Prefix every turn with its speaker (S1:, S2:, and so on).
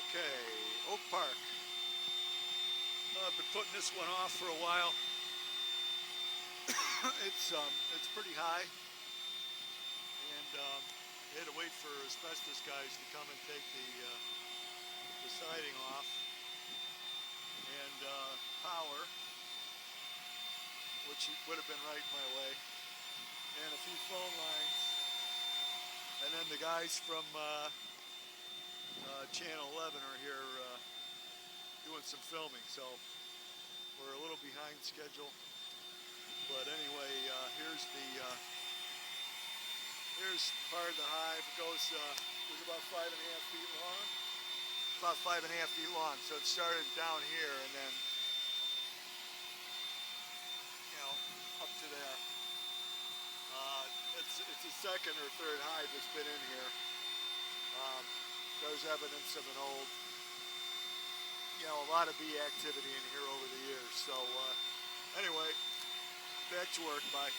S1: Okay, Oak Park. I've been putting this one off for a while. It's pretty high, and they had to wait for asbestos guys to come and take the siding off, and power, which would have been right in my way, and a few phone lines, and then the guys from Channel 11 are here doing some filming, so we're a little behind schedule. But anyway, here's part of the hive. It goes about 5.5 feet long. About 5.5 feet long. So it started down here and then, up to there. It's the second or third hive that's been in here. There's evidence of an old, a lot of bee activity in here over the years. So anyway, back to work. Bye.